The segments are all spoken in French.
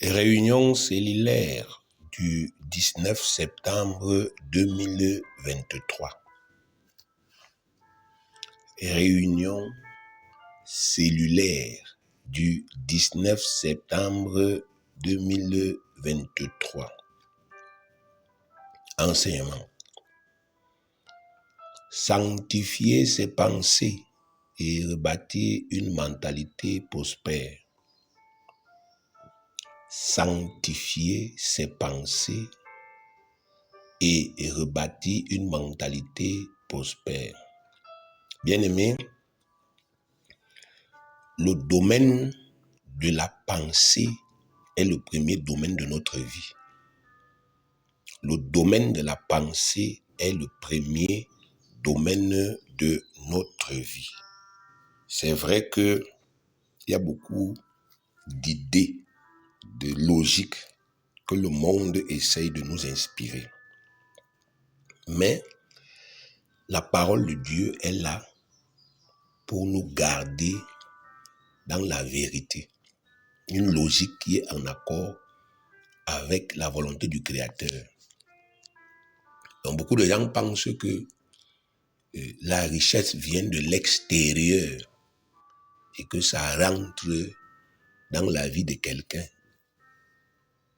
Réunion cellulaire du 19 septembre 2023. Réunion cellulaire du 19 septembre 2023. Enseignement. Sanctifier ses pensées et rebâtir une mentalité prospère. Sanctifier ses pensées et rebâtir une mentalité prospère. Bien-aimés, le domaine de la pensée est le premier domaine de notre vie. Le domaine de la pensée est le premier domaine de notre vie. C'est vrai qu'il y a beaucoup d'idées, de logique que le monde essaye de nous inspirer. Mais la parole de Dieu est là pour nous garder dans la vérité. Une logique qui est en accord avec la volonté du Créateur. Donc beaucoup de gens pensent que la richesse vient de l'extérieur et que ça rentre dans la vie de quelqu'un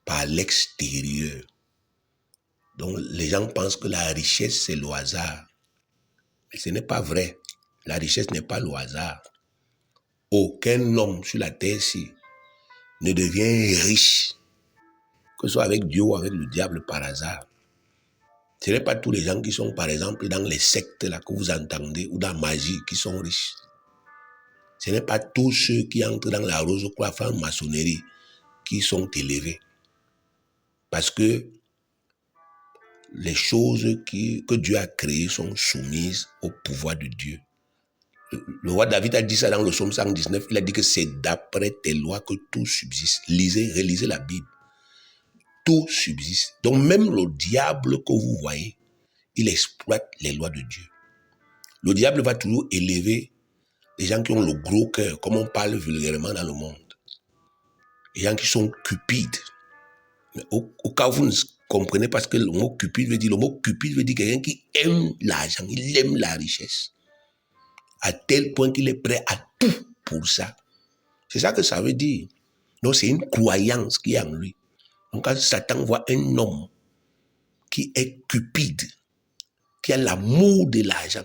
par l'extérieur. Donc les gens pensent que la richesse c'est le hasard. Mais ce n'est pas vrai. La richesse n'est pas le hasard. Aucun homme sur la terre-ci ne devient riche, que ce soit avec Dieu ou avec le diable par hasard. Ce n'est pas tous les gens qui sont, par exemple, dans les sectes là que vous entendez, ou dans la magie, qui sont riches. Ce n'est pas tous ceux qui entrent dans la rose-croix franc-maçonnerie qui sont élevés. Parce que les choses que Dieu a créées sont soumises au pouvoir de Dieu. Le roi David a dit ça dans le psaume 119. Il a dit que c'est d'après tes lois que tout subsiste. Relisez la Bible. Tout subsiste. Donc même le diable que vous voyez, il exploite les lois de Dieu. Le diable va toujours élever les gens qui ont le gros cœur, comme on parle vulgairement dans le monde. Les gens qui sont cupides. Mais au cas où vous ne comprenez pas ce que le mot cupide veut dire, le mot cupide veut dire quelqu'un qui aime l'argent, il aime la richesse. À tel point qu'il est prêt à tout pour ça. C'est ça que ça veut dire. Donc c'est une croyance qui est en lui. Donc quand Satan voit un homme qui est cupide, qui a l'amour de l'argent,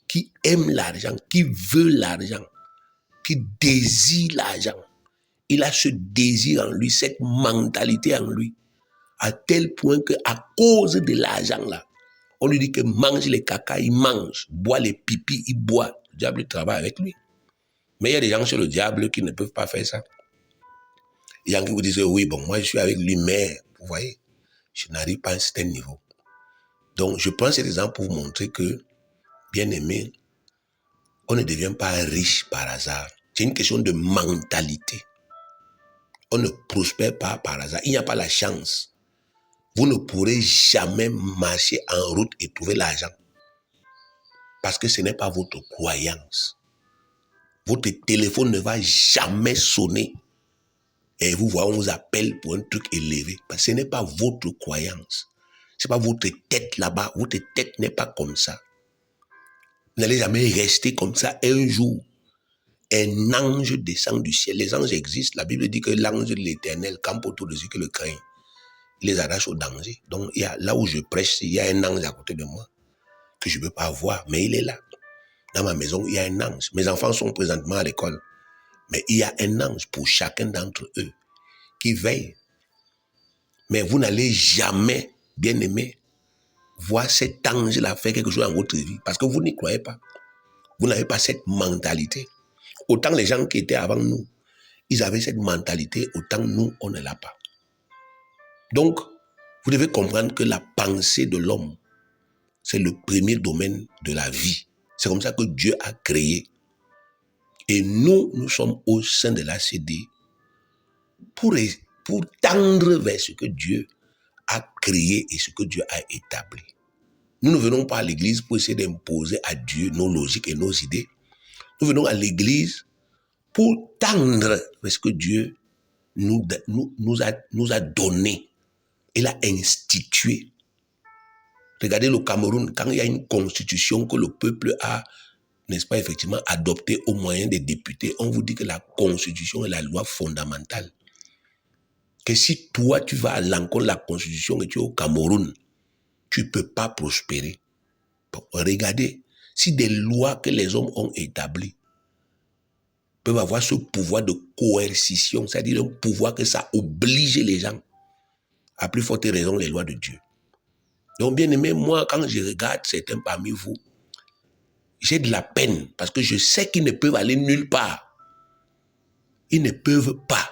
qui aime l'argent, qui veut l'argent, qui désire l'argent, il a ce désir en lui, cette mentalité en lui, à tel point qu'à cause de l'argent là, on lui dit que mange les caca, il mange, boit les pipis, il boit. Le diable travaille avec lui. Mais il y a des gens chez le diable qui ne peuvent pas faire ça. Il y a des gens qui vous disent, oui, bon, moi je suis avec lui, mais, vous voyez, je n'arrive pas à un certain niveau. Donc, je prends cet exemple pour vous montrer que, bien aimé, on ne devient pas riche par hasard. C'est une question de mentalité. On ne prospère pas par hasard. Il n'y a pas la chance. Vous ne pourrez jamais marcher en route et trouver l'argent. Parce que ce n'est pas votre croyance. Votre téléphone ne va jamais sonner. Et vous voyez, on vous appelle pour un truc élevé. Parce que ce n'est pas votre croyance. Ce n'est pas votre tête là-bas. Votre tête n'est pas comme ça. Vous n'allez jamais rester comme ça. Un jour, un ange descend du ciel. Les anges existent. La Bible dit que l'ange de l'Éternel campe autour de ceux qui le craignent. Il les arrache au danger. Donc, là où je prêche, il y a un ange à côté de moi que je ne peux pas voir, mais il est là. Dans ma maison, il y a un ange. Mes enfants sont présentement à l'école. Mais il y a un ange pour chacun d'entre eux qui veille. Mais vous n'allez jamais, bien aimé, voir cet ange-là faire quelque chose dans votre vie parce que vous n'y croyez pas. Vous n'avez pas cette mentalité. Autant les gens qui étaient avant nous, ils avaient cette mentalité, autant nous, on ne l'a pas. Donc, vous devez comprendre que la pensée de l'homme, c'est le premier domaine de la vie. C'est comme ça que Dieu a créé. Et nous sommes au sein de la CD pour tendre vers ce que Dieu a créé et ce que Dieu a établi. Nous ne venons pas à l'église pour essayer d'imposer à Dieu nos logiques et nos idées. Nous venons à l'église pour tendre vers ce que Dieu nous a donné, il a institué. Regardez le Cameroun, quand il y a une constitution que le peuple a, n'est-ce pas, effectivement, adoptée au moyen des députés, on vous dit que la constitution est la loi fondamentale. Que si toi, tu vas à l'encontre de la constitution et tu es au Cameroun, tu ne peux pas prospérer. Bon, regardez, si des lois que les hommes ont établies peuvent avoir ce pouvoir de coercition, c'est-à-dire un pouvoir que ça oblige les gens, à plus forte raison les lois de Dieu. Donc, bien aimé, moi, quand je regarde certains parmi vous, j'ai de la peine parce que je sais qu'ils ne peuvent aller nulle part. Ils ne peuvent pas.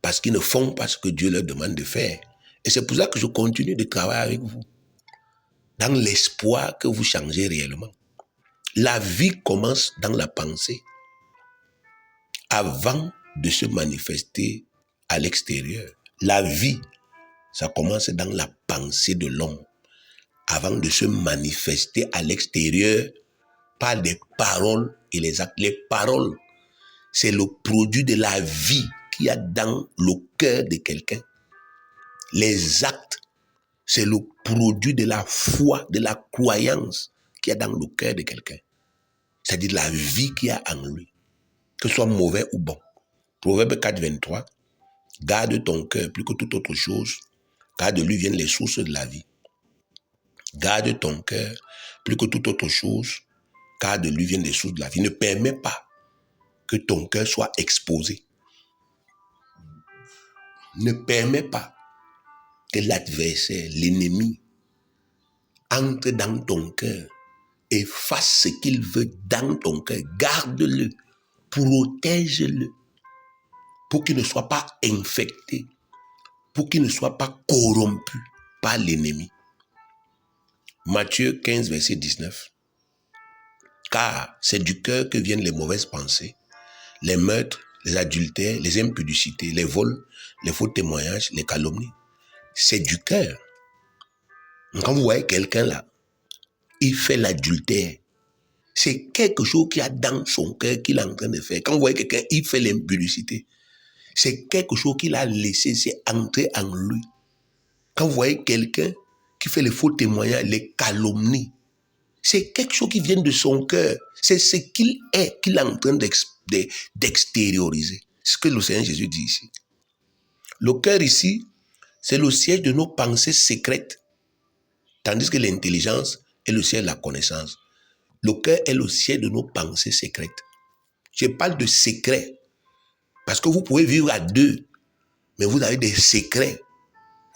Parce qu'ils ne font pas ce que Dieu leur demande de faire. Et c'est pour ça que je continue de travailler avec vous. Dans l'espoir que vous changez réellement. La vie commence dans la pensée. Avant de se manifester à l'extérieur. La vie, ça commence dans la pensée de l'homme. Avant de se manifester à l'extérieur par les paroles et les actes. Les paroles, c'est le produit de la vie qu'il y a dans le cœur de quelqu'un. Les actes, c'est le produit de la foi, de la croyance qu'il y a dans le cœur de quelqu'un. C'est-à-dire la vie qu'il y a en lui, que ce soit mauvais ou bon. Proverbe 4, 23, garde ton cœur plus que toute autre chose, car de lui viennent les sources de la vie. Garde ton cœur plus que toute autre chose, car de lui viennent les sources de la vie. Ne permets pas que ton cœur soit exposé. Ne permets pas que l'adversaire, l'ennemi, entre dans ton cœur et fasse ce qu'il veut dans ton cœur. Garde-le, protège-le, pour qu'il ne soit pas infecté, pour qu'il ne soit pas corrompu par l'ennemi. Matthieu 15, verset 19. Car c'est du cœur que viennent les mauvaises pensées, les meurtres, les adultères, les impudicités, les vols, les faux témoignages, les calomnies. C'est du cœur. Quand vous voyez quelqu'un là, il fait l'adultère. C'est quelque chose qu'il y a dans son cœur qu'il est en train de faire. Quand vous voyez quelqu'un, il fait l'impudicité. C'est quelque chose qu'il a laissé, c'est entré en lui. Quand vous voyez quelqu'un qui fait les faux témoignages, les calomnies, c'est quelque chose qui vient de son cœur. C'est ce qu'il est, qu'il est en train d'extérioriser. Ce que le Seigneur Jésus dit ici. Le cœur ici, c'est le siège de nos pensées secrètes. Tandis que l'intelligence est le siège de la connaissance. Le cœur est le siège de nos pensées secrètes. Je parle de secrets. Parce que vous pouvez vivre à deux, mais vous avez des secrets.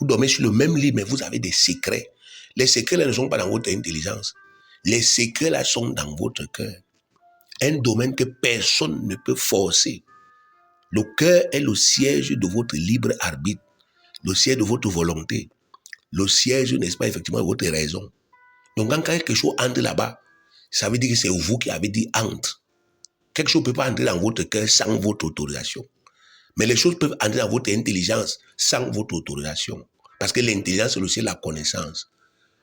Vous dormez sur le même lit, mais vous avez des secrets. Les secrets là ne sont pas dans votre intelligence. Les secrets là sont dans votre cœur. Un domaine que personne ne peut forcer. Le cœur est le siège de votre libre arbitre, le siège de votre volonté, le siège, n'est-ce pas, effectivement, de votre raison. Donc quand quelque chose entre là-bas, ça veut dire que c'est vous qui avez dit entre. Quelque chose ne peut pas entrer dans votre cœur sans votre autorisation. Mais les choses peuvent entrer dans votre intelligence sans votre autorisation. Parce que l'intelligence, c'est aussi la connaissance.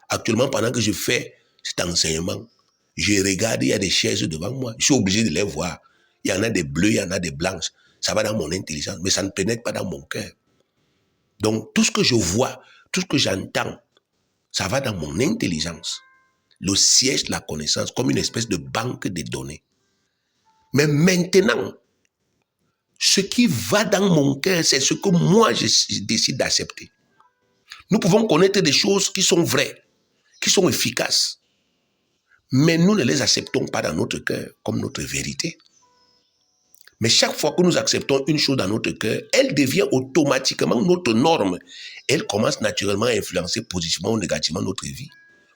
Actuellement, pendant que je fais cet enseignement, je regarde, il y a des chaises devant moi. Je suis obligé de les voir. Il y en a des bleues, il y en a des blanches. Ça va dans mon intelligence, mais ça ne pénètre pas dans mon cœur. Donc, tout ce que je vois, tout ce que j'entends, ça va dans mon intelligence. Le siège de la connaissance, comme une espèce de banque de données. Mais maintenant, ce qui va dans mon cœur, c'est ce que moi, je décide d'accepter. Nous pouvons connaître des choses qui sont vraies, qui sont efficaces. Mais nous ne les acceptons pas dans notre cœur comme notre vérité. Mais chaque fois que nous acceptons une chose dans notre cœur, elle devient automatiquement notre norme. Elle commence naturellement à influencer positivement ou négativement notre vie.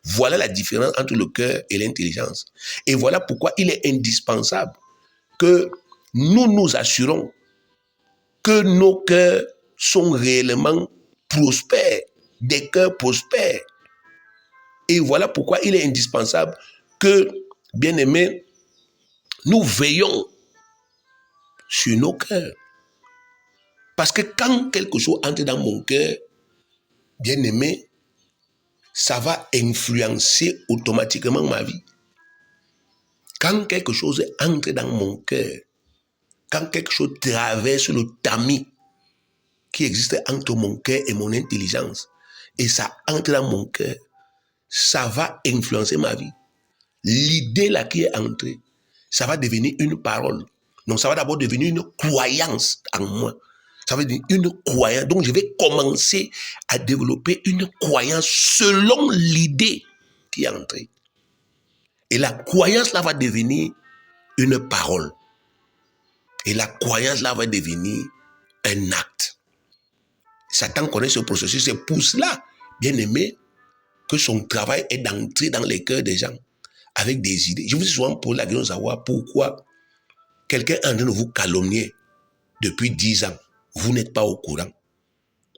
Voilà la différence entre le cœur et l'intelligence. Et voilà pourquoi il est indispensable que nous nous assurons que nos cœurs sont réellement prospères, des cœurs prospères. Et voilà pourquoi il est indispensable que, bien aimés, nous veillons sur nos cœurs. Parce que quand quelque chose entre dans mon cœur, bien aimé, ça va influencer automatiquement ma vie. Quand quelque chose entre dans mon cœur, quand quelque chose traverse le tamis qui existe entre mon cœur et mon intelligence, et ça entre dans mon cœur, ça va influencer ma vie. L'idée là qui est entrée, ça va devenir une parole. Donc ça va d'abord devenir une croyance en moi. Ça va devenir une croyance. Donc je vais commencer à développer une croyance selon l'idée qui est entrée. Et la croyance là va devenir une parole. Et la croyance là va devenir un acte. Satan connaît ce processus. C'est pour cela, bien aimé, que son travail est d'entrer dans les cœurs des gens avec des idées. Je vous ai souvent posé la question de savoir pourquoi quelqu'un est en train de vous calomnier depuis 10 ans. Vous n'êtes pas au courant.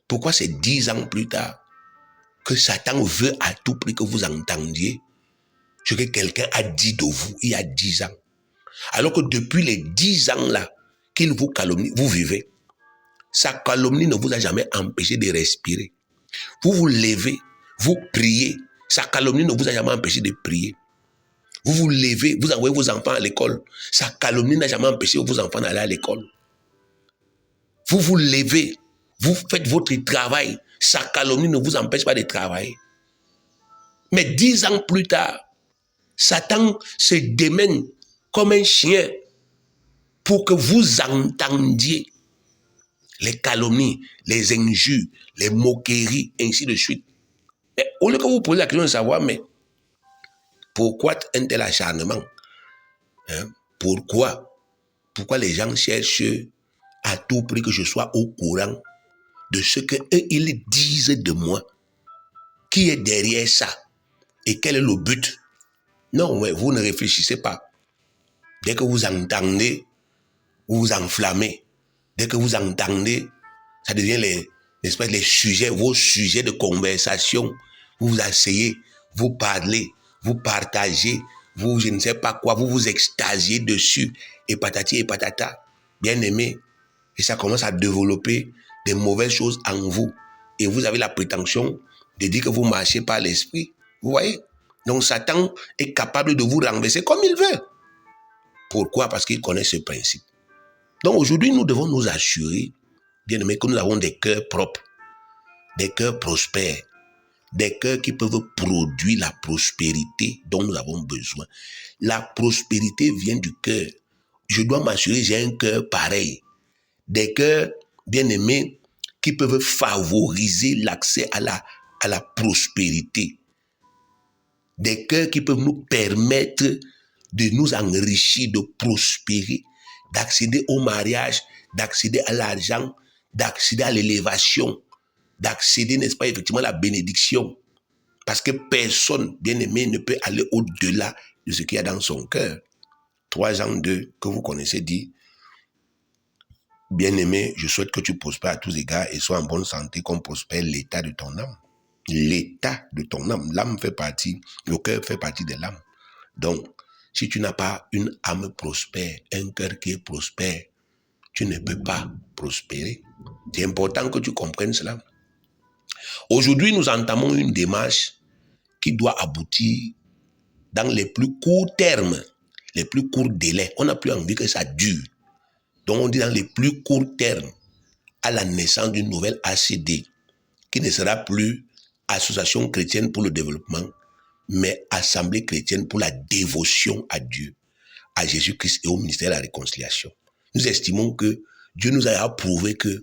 Pourquoi c'est 10 ans plus tard que Satan veut à tout prix que vous entendiez ce que quelqu'un a dit de vous il y a 10 ans. Alors que depuis les 10 ans là qu'il vous calomnie, vous vivez. Sa calomnie ne vous a jamais empêché de respirer. Vous vous levez, vous priez. Sa calomnie ne vous a jamais empêché de prier. Vous vous levez, vous envoyez vos enfants à l'école. Sa calomnie n'a jamais empêché vos enfants d'aller à l'école. Vous vous levez, vous faites votre travail. Sa calomnie ne vous empêche pas de travailler. Mais 10 ans plus tard, Satan se démène comme un chien pour que vous entendiez les calomnies, les injures, les moqueries, ainsi de suite. Mais au lieu que vous posez la question de savoir, mais pourquoi un tel acharnement? Pourquoi les gens cherchent à tout prix que je sois au courant de ce qu'eux, ils disent de moi? Qui est derrière ça? Et quel est le but? Non, mais vous ne réfléchissez pas. Dès que vous entendez, vous vous enflammez. Dès que vous entendez, ça devient les sujets, vos sujets de conversation. Vous vous asseyez, vous parlez, vous partagez, vous je ne sais pas quoi, vous vous extasiez dessus, et patati et patata, bien aimé. Et ça commence à développer des mauvaises choses en vous. Et vous avez la prétention de dire que vous marchez par l'esprit. Vous voyez? Donc Satan est capable de vous renverser comme il veut. Pourquoi? Parce qu'il connaît ce principe. Donc aujourd'hui, nous devons nous assurer, bien aimé, que nous avons des cœurs propres, des cœurs prospères, des cœurs qui peuvent produire la prospérité dont nous avons besoin. La prospérité vient du cœur. Je dois m'assurer que j'ai un cœur pareil. Des cœurs, bien aimés, qui peuvent favoriser l'accès à la prospérité. Des cœurs qui peuvent nous permettre de nous enrichir, de prospérer, d'accéder au mariage, d'accéder à l'argent, d'accéder à l'élévation, d'accéder, n'est-ce pas, effectivement, à la bénédiction. Parce que personne, bien aimé, ne peut aller au-delà de ce qu'il y a dans son cœur. 3 Jean 2, que vous connaissez, dit: bien aimé, je souhaite que tu prospères à tous égards et sois en bonne santé, comme prospère l'état de ton âme. L'état de ton âme. L'âme fait partie, le cœur fait partie de l'âme. Donc, si tu n'as pas une âme prospère, un cœur qui est prospère, tu ne peux pas prospérer. C'est important que tu comprennes cela. Aujourd'hui, nous entamons une démarche qui doit aboutir dans les plus courts termes, les plus courts délais. On n'a plus envie que ça dure. Donc, on dit dans les plus courts termes, à la naissance d'une nouvelle ACD, qui ne sera plus Association chrétienne pour le développement, mais Assemblée chrétienne pour la dévotion à Dieu, à Jésus-Christ et au ministère de la réconciliation. Nous estimons que Dieu nous a approuvé que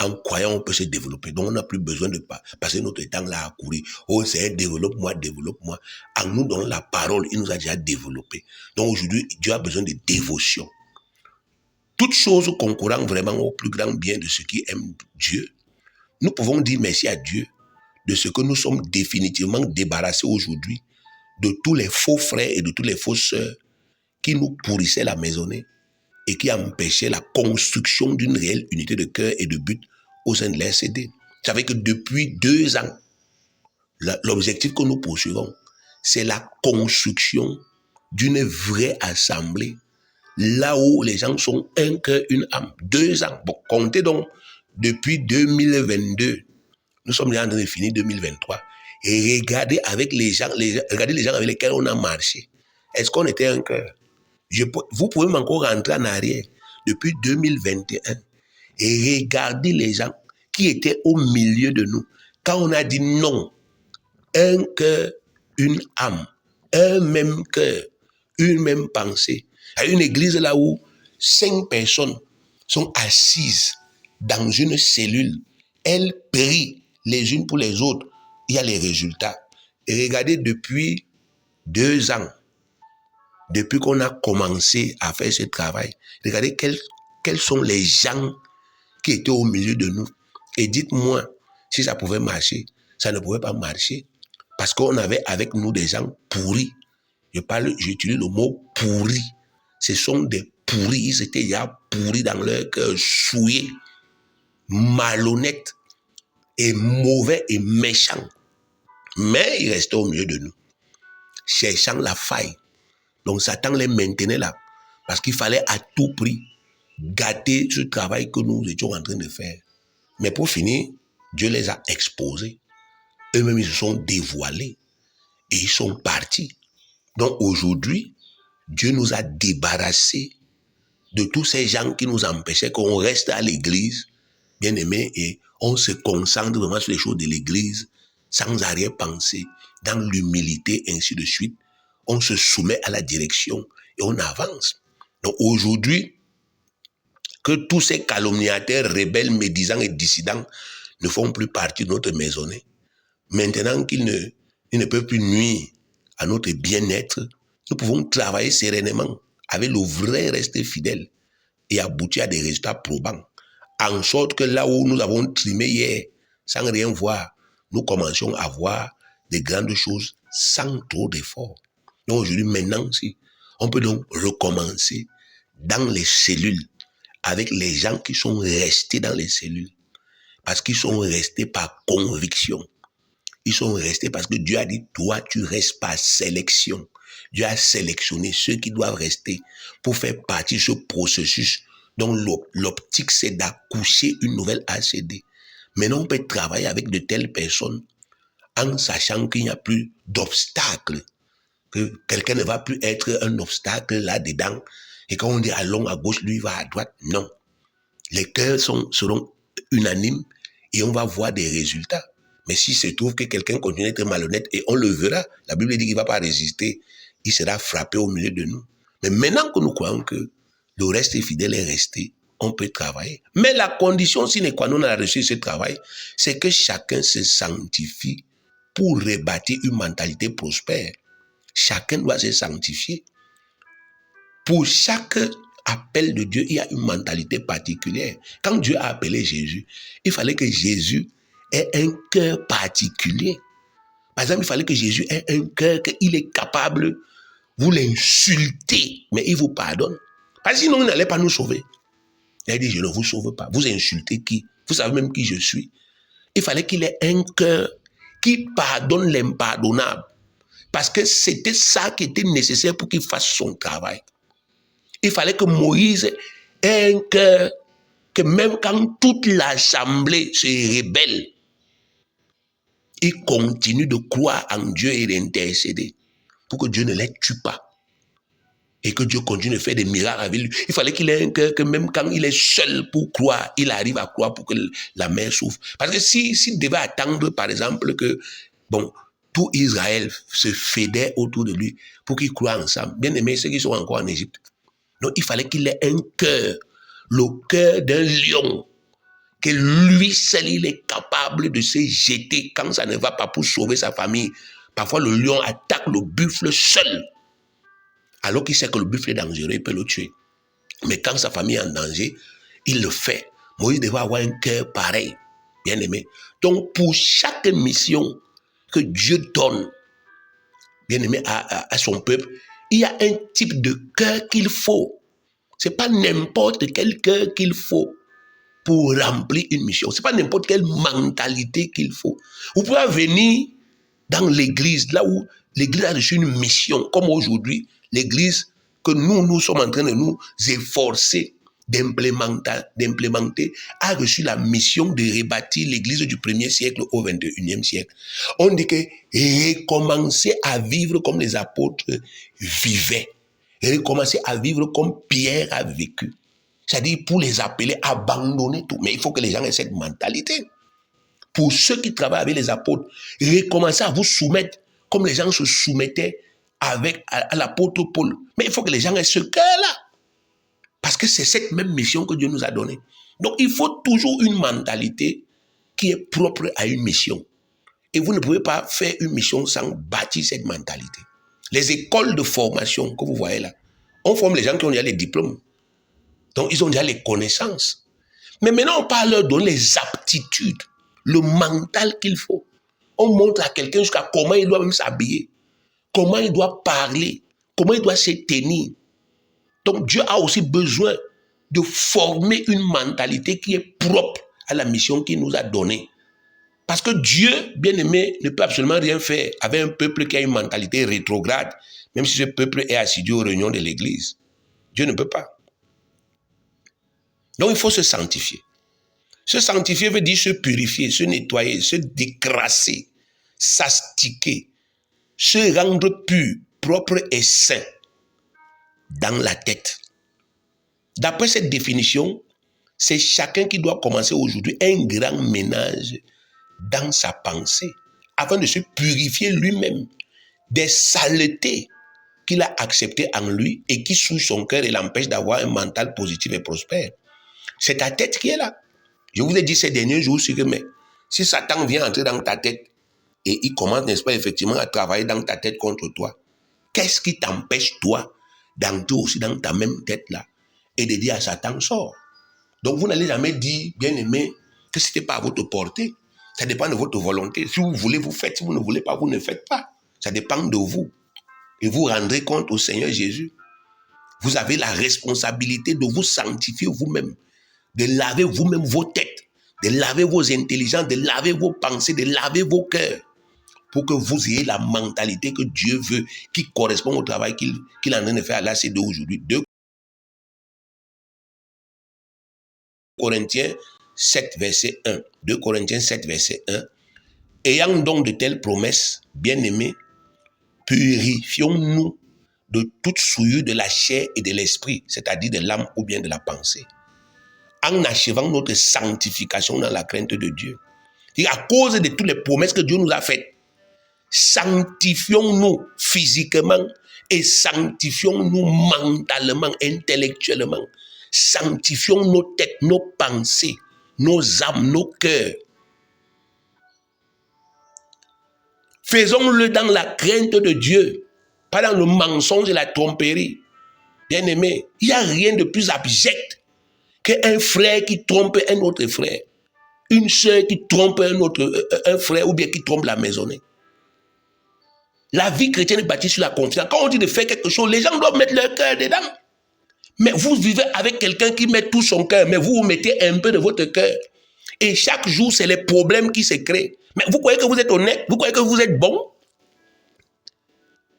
en croyant, on peut se développer. Donc, on n'a plus besoin de passer notre temps là à courir. Oh, Seigneur, développe-moi, développe-moi. En nous donnant la parole, il nous a déjà développé. Donc, aujourd'hui, Dieu a besoin de dévotion. Toutes choses concourant vraiment au plus grand bien de ceux qui aiment Dieu, nous pouvons dire merci à Dieu de ce que nous sommes définitivement débarrassés aujourd'hui de tous les faux frères et de tous les faux sœurs qui nous pourrissaient la maisonnée et qui empêchaient la construction d'une réelle unité de cœur et de but au sein de l'RCD. Vous savez que depuis 2 ans, l'objectif que nous poursuivons, c'est la construction d'une vraie assemblée, là où les gens sont un cœur, une âme. 2 ans. Bon, comptez donc, depuis 2022, nous sommes déjà en train de finir 2023, et regardez les gens avec lesquels on a marché. Est-ce qu'on était un cœur? Vous pouvez encore rentrer en arrière. depuis 2021 et regardez les gens qui étaient au milieu de nous. Quand on a dit non, un cœur, une âme, un même cœur, une même pensée. Il y a une église là où 5 personnes sont assises dans une cellule. Elles prient les unes pour les autres. Il y a les résultats. Et regardez, depuis 2 ans, depuis qu'on a commencé à faire ce travail, regardez quels sont les gens qui étaient au milieu de nous. Et dites-moi si ça pouvait marcher. Ça ne pouvait pas marcher parce qu'on avait avec nous des gens pourris. J'utilise le mot pourris. Ce sont des pourris. Ils étaient déjà pourris dans leur cœur, souillés, malhonnêtes et mauvais et méchants. Mais ils restaient au milieu de nous, cherchant la faille. Donc Satan les maintenait là, parce qu'il fallait à tout prix gâter ce travail que nous étions en train de faire. Mais pour finir, Dieu les a exposés. Eux-mêmes, ils se sont dévoilés et ils sont partis. Donc aujourd'hui, Dieu nous a débarrassés de tous ces gens qui nous empêchaient qu'on reste à l'église, bien aimés, et on se concentre vraiment sur les choses de l'église, sans arrière-pensée, dans l'humilité, ainsi de suite. On se soumet à la direction et on avance. Donc aujourd'hui, que tous ces calomniateurs, rebelles, médisants et dissidents ne font plus partie de notre maisonnée. Maintenant qu'ils ne peuvent plus nuire à notre bien-être, nous pouvons travailler sereinement avec le vrai reste fidèle et aboutir à des résultats probants. En sorte que là où nous avons trimé hier, sans rien voir, nous commencions à voir des grandes choses sans trop d'efforts. Donc aujourd'hui, maintenant, on peut donc recommencer dans les cellules avec les gens qui sont restés dans les cellules, parce qu'ils sont restés par conviction. Ils sont restés parce que Dieu a dit, toi, tu restes par sélection. Dieu a sélectionné ceux qui doivent rester pour faire partie de ce processus dont l'optique, c'est d'accoucher une nouvelle ACD. Maintenant, on peut travailler avec de telles personnes en sachant qu'il n'y a plus d'obstacle, que quelqu'un ne va plus être un obstacle là-dedans. Et quand on dit allons à gauche, lui va à droite, non. Les cœurs seront unanimes et on va voir des résultats. Mais s'il se trouve que quelqu'un continue d'être malhonnête, et on le verra, la Bible dit qu'il ne va pas résister, il sera frappé au milieu de nous. Mais maintenant que nous croyons que le reste fidèle est resté, on peut travailler. Mais la condition sine qua non à la réussite de ce travail, c'est que chacun se sanctifie pour rebâtir une mentalité prospère. Chacun doit se sanctifier. Pour chaque appel de Dieu, il y a une mentalité particulière. Quand Dieu a appelé Jésus, il fallait que Jésus ait un cœur particulier. Par exemple, il fallait que Jésus ait un cœur qu'il est capable, vous l'insultez, mais il vous pardonne. Parce que sinon, il n'allait pas nous sauver. Il a dit, je ne vous sauve pas. Vous insultez qui? Vous savez même qui je suis. Il fallait qu'il ait un cœur qui pardonne l'impardonnable. Parce que c'était ça qui était nécessaire pour qu'il fasse son travail. Il fallait que Moïse ait un cœur que même quand toute l'assemblée se rébelle, il continue de croire en Dieu et d'intercéder pour que Dieu ne les tue pas. Et que Dieu continue de faire des miracles avec lui. Il fallait qu'il ait un cœur que même quand il est seul pour croire, il arrive à croire pour que la mer souffre. Parce que s'il devait attendre, par exemple, que tout Israël se fédère autour de lui pour qu'ils croient ensemble, bien aimé, ceux qui sont encore en Égypte. Donc, il fallait qu'il ait un cœur, le cœur d'un lion, que lui seul, il est capable de se jeter quand ça ne va pas pour sauver sa famille. Parfois, le lion attaque le buffle seul, alors qu'il sait que le buffle est dangereux, il peut le tuer. Mais quand sa famille est en danger, il le fait. Moïse devait avoir un cœur pareil, bien aimé. Donc, pour chaque mission que Dieu donne, bien aimé, à son peuple, il y a un type de cœur qu'il faut. Ce n'est pas n'importe quel cœur qu'il faut pour remplir une mission. Ce n'est pas n'importe quelle mentalité qu'il faut. Vous pouvez venir dans l'église, là où l'église a reçu une mission, comme aujourd'hui, l'église que nous sommes en train de nous efforcer d'implémenter, a reçu la mission de rebâtir l'église du 1er siècle au 21e siècle. On dit que recommencer à vivre comme les apôtres vivaient, recommencer à vivre comme Pierre a vécu. C'est-à-dire pour les appeler à abandonner tout. Mais il faut que les gens aient cette mentalité. Pour ceux qui travaillent avec les apôtres, recommencez à vous soumettre comme les gens se soumettaient à l'apôtre Paul. Mais il faut que les gens aient ce cœur-là. Parce que c'est cette même mission que Dieu nous a donnée. Donc il faut toujours une mentalité qui est propre à une mission. Et vous ne pouvez pas faire une mission sans bâtir cette mentalité. Les écoles de formation que vous voyez là, on forme les gens qui ont déjà les diplômes. Donc ils ont déjà les connaissances. Mais maintenant on parle leur donner les aptitudes, le mental qu'il faut. On montre à quelqu'un jusqu'à comment il doit même s'habiller, comment il doit parler, comment il doit se tenir. Donc Dieu a aussi besoin de former une mentalité qui est propre à la mission qu'il nous a donnée. Parce que Dieu, bien aimé, ne peut absolument rien faire avec un peuple qui a une mentalité rétrograde, même si ce peuple est assidu aux réunions de l'église. Dieu ne peut pas. Donc il faut se sanctifier. Se sanctifier veut dire se purifier, se nettoyer, se décrasser, s'astiquer, se rendre pur, propre et saint dans la tête. D'après cette définition, c'est chacun qui doit commencer aujourd'hui un grand ménage dans sa pensée, afin de se purifier lui-même des saletés qu'il a acceptées en lui et qui souillent son cœur et l'empêchent d'avoir un mental positif et prospère. C'est ta tête qui est là. Je vous ai dit ces derniers jours, c'est que mais, si Satan vient entrer dans ta tête et il commence, n'est-ce pas, effectivement, à travailler dans ta tête contre toi, qu'est-ce qui t'empêche, toi, d'entrer aussi dans ta même tête-là et de dire à Satan, sors. Donc vous n'allez jamais dire, bien aimé, que ce n'était pas à votre portée. Ça dépend de votre volonté. Si vous voulez, vous faites. Si vous ne voulez pas, vous ne faites pas. Ça dépend de vous. Et vous rendrez compte au Seigneur Jésus. Vous avez la responsabilité de vous sanctifier vous-même, de laver vous-même vos têtes, de laver vos intelligences, de laver vos pensées, de laver vos cœurs, pour que vous ayez la mentalité que Dieu veut, qui correspond au travail qu'il est en train de faire à l'ACD aujourd'hui. 2 Corinthiens 7, verset 1. 2 Corinthiens 7, verset 1. Ayant donc de telles promesses, bien-aimés, purifions-nous de toute souillure de la chair et de l'esprit, c'est-à-dire de l'âme ou bien de la pensée, en achevant notre sanctification dans la crainte de Dieu. Et à cause de toutes les promesses que Dieu nous a faites, sanctifions-nous physiquement et sanctifions-nous mentalement, intellectuellement. Sanctifions nos têtes, nos pensées, nos âmes, nos cœurs. Faisons-le dans la crainte de Dieu, pas dans le mensonge et la tromperie. Bien-aimé, il n'y a rien de plus abject qu'un frère qui trompe un autre frère, une sœur qui trompe un frère ou bien qui trompe la maisonnée. La vie chrétienne est bâtie sur la confiance. Quand on dit de faire quelque chose, les gens doivent mettre leur cœur dedans. Mais vous vivez avec quelqu'un qui met tout son cœur, mais vous mettez un peu de votre cœur. Et chaque jour, c'est les problèmes qui se créent. Mais vous croyez que vous êtes honnête? Vous croyez que vous êtes bon?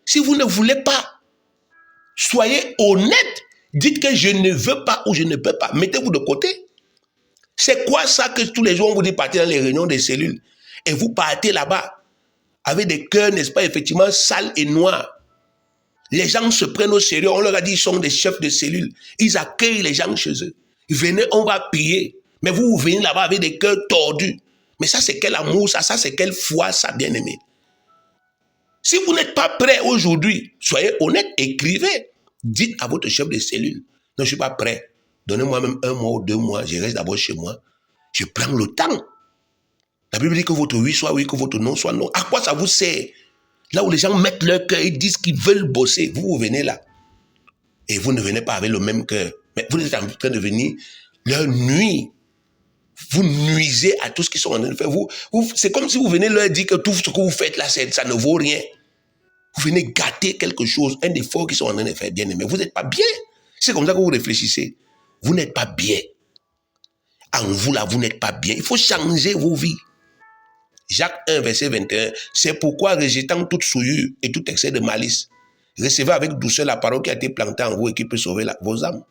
Si vous ne voulez pas, soyez honnête. Dites que je ne veux pas ou je ne peux pas. Mettez-vous de côté. C'est quoi ça que tous les jours on vous dit partir dans les réunions des cellules et vous partez là-bas avec des cœurs, n'est-ce pas, effectivement, sales et noirs. Les gens se prennent au sérieux. On leur a dit qu'ils sont des chefs de cellules. Ils accueillent les gens chez eux. Venez, on va prier. Mais vous venez là-bas avec des cœurs tordus. Mais ça, c'est quel amour, ça c'est quelle foi, ça, bien-aimé. Si vous n'êtes pas prêt aujourd'hui, soyez honnête, écrivez. Dites à votre chef de cellule, non, je ne suis pas prêt. Donnez-moi même 1 mois ou 2 mois, je reste d'abord chez moi. Je prends le temps. La Bible dit que votre oui soit oui, que votre non soit non. À quoi ça vous sert? Là où les gens mettent leur cœur et disent qu'ils veulent bosser, vous venez là. Et vous ne venez pas avec le même cœur. Mais vous êtes en train de venir leur nuire. Vous nuisez à tout ce qu'ils sont en train de faire. C'est comme si vous venez leur dire que tout ce que vous faites là, ça ne vaut rien. Vous venez gâter quelque chose, un effort qu'ils sont en train de faire, bien aimé. Vous n'êtes pas bien. C'est comme ça que vous réfléchissez. Vous n'êtes pas bien. En vous là, vous n'êtes pas bien. Il faut changer vos vies. Jacques 1, verset 21. C'est pourquoi, rejetant toute souillure et tout excès de malice, recevez avec douceur la parole qui a été plantée en vous et qui peut sauver vos âmes.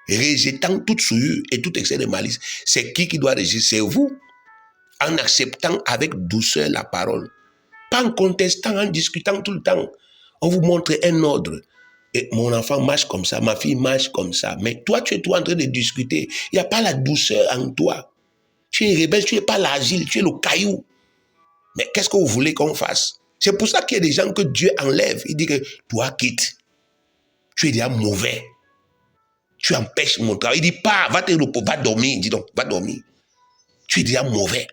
Rejetant toute souillure et tout excès de malice. C'est qui doit réagir? C'est vous. En acceptant avec douceur la parole. Pas en contestant, en discutant tout le temps. On vous montre un ordre. Et mon enfant marche comme ça, ma fille marche comme ça. Mais toi, tu es tout en train de discuter. Il n'y a pas la douceur en toi. Tu es rebelle, tu n'es pas l'agile, tu es le caillou. Mais qu'est-ce que vous voulez qu'on fasse? C'est pour ça qu'il y a des gens que Dieu enlève. Il dit que toi, quitte. Tu es déjà mauvais. Tu empêches mon travail. Il dit pas, va te reposer, va dormir. Dis donc, va dormir. Tu es déjà mauvais.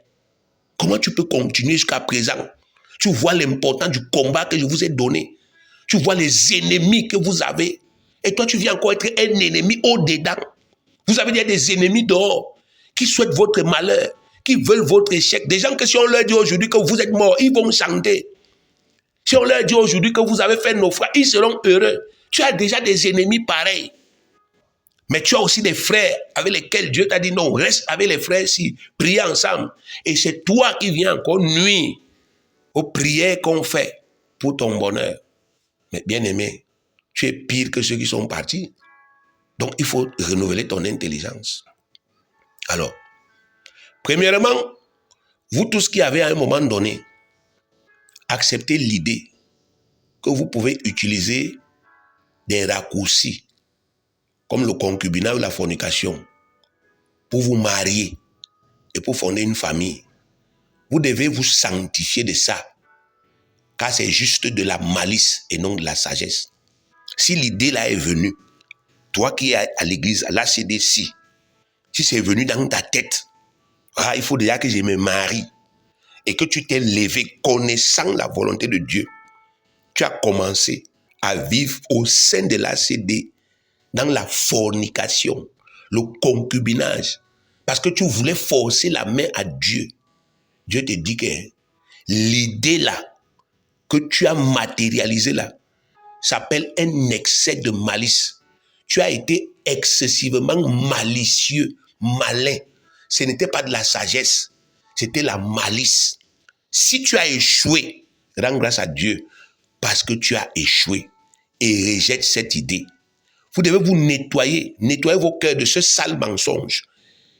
Comment tu peux continuer jusqu'à présent? Tu vois l'importance du combat que je vous ai donné. Tu vois les ennemis que vous avez. Et toi, tu viens encore être un ennemi au-dedans. Vous avez des ennemis dehors qui souhaitent votre malheur, qui veulent votre échec. Des gens que si on leur dit aujourd'hui que vous êtes mort, ils vont chanter. Si on leur dit aujourd'hui que vous avez fait naufrage, ils seront heureux. Tu as déjà des ennemis pareils. Mais tu as aussi des frères avec lesquels Dieu t'a dit non, reste avec les frères ici, priez ensemble. Et c'est toi qui viens encore nuire aux prières qu'on fait pour ton bonheur. Mais bien aimé, tu es pire que ceux qui sont partis. Donc, il faut renouveler ton intelligence. Alors, premièrement, vous tous qui avez à un moment donné accepté l'idée que vous pouvez utiliser des raccourcis comme le concubinat ou la fornication pour vous marier et pour fonder une famille, vous devez vous sanctifier de ça, car c'est juste de la malice et non de la sagesse. Si l'idée là est venue, toi qui es à l'église, à l'ACDC, si c'est venu dans ta tête, il faut déjà que je me marie, et que tu t'es levé connaissant la volonté de Dieu, tu as commencé à vivre au sein de l'ACD, dans la fornication, le concubinage, parce que tu voulais forcer la main à Dieu. Dieu te dit que l'idée là, que tu as matérialisée là, s'appelle un excès de malice. Tu as été excessivement malicieux, malin. Ce n'était pas de la sagesse, c'était la malice. Si tu as échoué, rends grâce à Dieu parce que tu as échoué et rejette cette idée. Vous devez vous nettoyer vos cœurs de ce sale mensonge,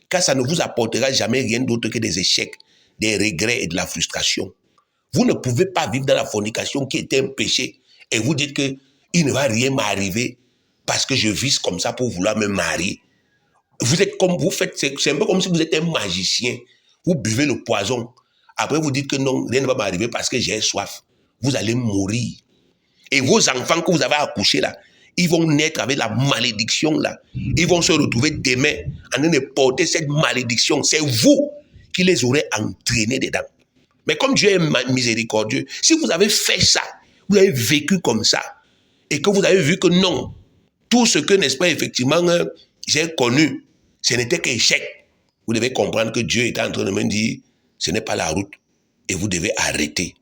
car ça ne vous apportera jamais rien d'autre que des échecs, des regrets et de la frustration. Vous ne pouvez pas vivre dans la fornication qui est un péché et vous dites que il ne va rien m'arriver parce que je vise comme ça pour vouloir me marier. Vous êtes comme vous faites, c'est un peu comme si vous êtes un magicien. Vous buvez le poison. Après, vous dites que non, rien ne va m'arriver parce que j'ai soif. Vous allez mourir. Et vos enfants que vous avez accouchés là, ils vont naître avec la malédiction là. Ils vont se retrouver demain en train de porter cette malédiction. C'est vous qui les aurez entraînés dedans. Mais comme Dieu est miséricordieux, si vous avez fait ça, vous avez vécu comme ça, et que vous avez vu que non, tout ce que, n'est-ce pas, effectivement, j'ai connu, ce n'était qu'échec. Vous devez comprendre que Dieu est en train de me dire, ce n'est pas la route, et vous devez arrêter.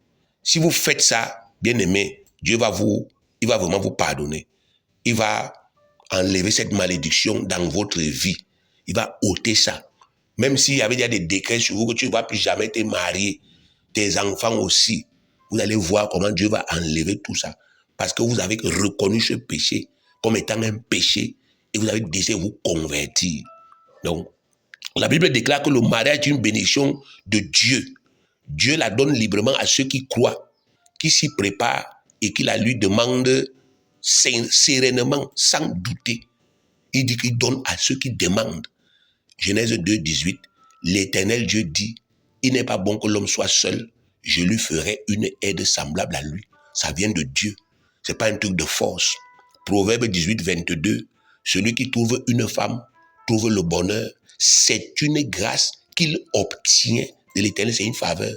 Si vous faites ça, bien aimé, Dieu il va vraiment vous pardonner. Il va enlever cette malédiction dans votre vie. Il va ôter ça. Même s'il y avait déjà des décrets sur vous que tu ne vas plus jamais te marier, tes enfants aussi, vous allez voir comment Dieu va enlever tout ça. Parce que vous avez reconnu ce péché comme étant un péché et vous avez décidé de vous convertir. Donc, la Bible déclare que le mariage est une bénédiction de Dieu. Dieu la donne librement à ceux qui croient, qui s'y préparent et qui la lui demandent sereinement, sans douter. Il dit qu'il donne à ceux qui demandent. Genèse 2, 18, l'Éternel Dieu dit, il n'est pas bon que l'homme soit seul, je lui ferai une aide semblable à lui. Ça vient de Dieu, c'est pas un truc de force. Proverbe 18, 22, celui qui trouve une femme trouve le bonheur, c'est une grâce qu'il obtient de l'Éternel, c'est une faveur.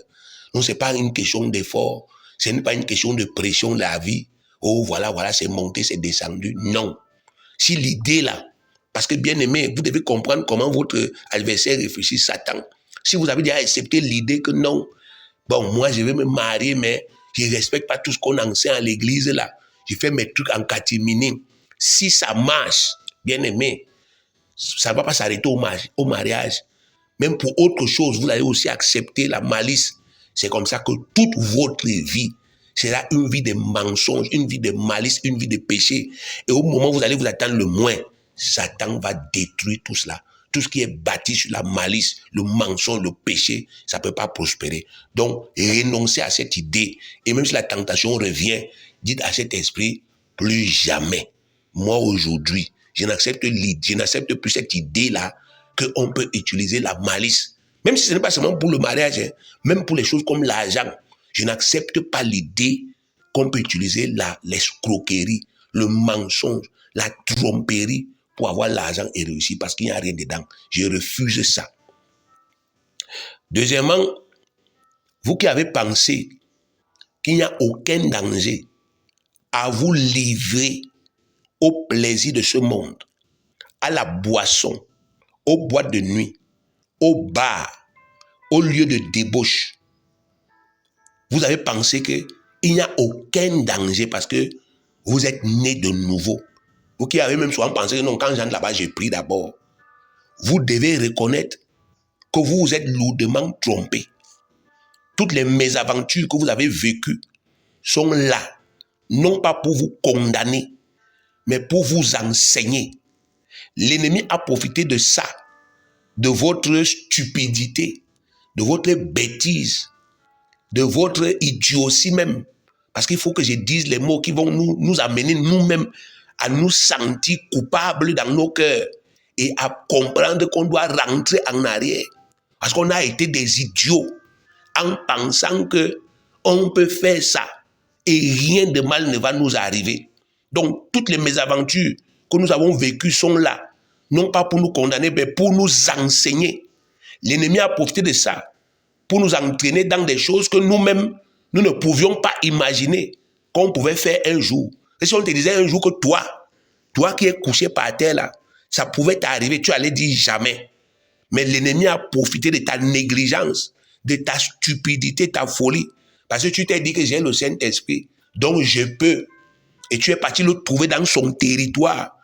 Donc c'est pas une question d'effort, ce n'est pas une question de pression de la vie. Oh voilà, c'est monté, c'est descendu. Non. Si l'idée là, parce que bien aimé, vous devez comprendre comment votre adversaire réfléchit, Satan. Si vous avez déjà accepté l'idée que non, bon, moi je vais me marier, mais je ne respecte pas tout ce qu'on enseigne à l'église là. Je fais mes trucs en catimini. Si ça marche, bien aimé, ça ne va pas s'arrêter au mariage. Même pour autre chose, vous allez aussi accepter la malice. C'est comme ça que toute votre vie sera une vie de mensonges, une vie de malice, une vie de péché. Et au moment où vous allez vous attendre le moins, Satan va détruire tout cela. Tout ce qui est bâti sur la malice, le mensonge, le péché, ça ne peut pas prospérer. Donc, renoncez à cette idée. Et même si la tentation revient, dites à cet esprit, Plus jamais. Moi, aujourd'hui, je n'accepte plus cette idée-là qu'on peut utiliser la malice. Même si ce n'est pas seulement pour le mariage, hein, même pour les choses comme l'argent. Je n'accepte pas l'idée qu'on peut utiliser l'escroquerie, le mensonge, la tromperie pour avoir l'argent et réussir parce qu'il n'y a rien dedans. Je refuse ça. Deuxièmement, vous qui avez pensé qu'il n'y a aucun danger à vous livrer au plaisir de ce monde, à la boisson, aux boîtes de nuit, aux bars, aux lieux de débauche, vous avez pensé qu'il n'y a aucun danger parce que vous êtes né de nouveau. Vous qui avez même souvent pensé que non, quand j'entre là-bas, j'ai pris d'abord. Vous devez reconnaître que vous vous êtes lourdement trompé. Toutes les mésaventures que vous avez vécues sont là, non pas pour vous condamner, mais pour vous enseigner. L'ennemi a profité de ça, de votre stupidité, de votre bêtise, de votre idiotie même. Parce qu'il faut que je dise les mots qui vont nous amener nous-mêmes à nous sentir coupables dans nos cœurs et à comprendre qu'on doit rentrer en arrière. Parce qu'on a été des idiots en pensant qu'on peut faire ça et rien de mal ne va nous arriver. Donc, toutes les mésaventures que nous avons vécues sont là, non pas pour nous condamner, mais pour nous enseigner. L'ennemi a profité de ça pour nous entraîner dans des choses que nous-mêmes, nous ne pouvions pas imaginer qu'on pouvait faire un jour. Et si on te disait un jour que toi qui es couché par terre là, ça pouvait t'arriver, tu allais dire jamais. Mais l'ennemi a profité de ta négligence, de ta stupidité, ta folie. Parce que tu t'es dit que j'ai le Saint-Esprit, donc je peux. Et tu es parti le trouver dans son territoire.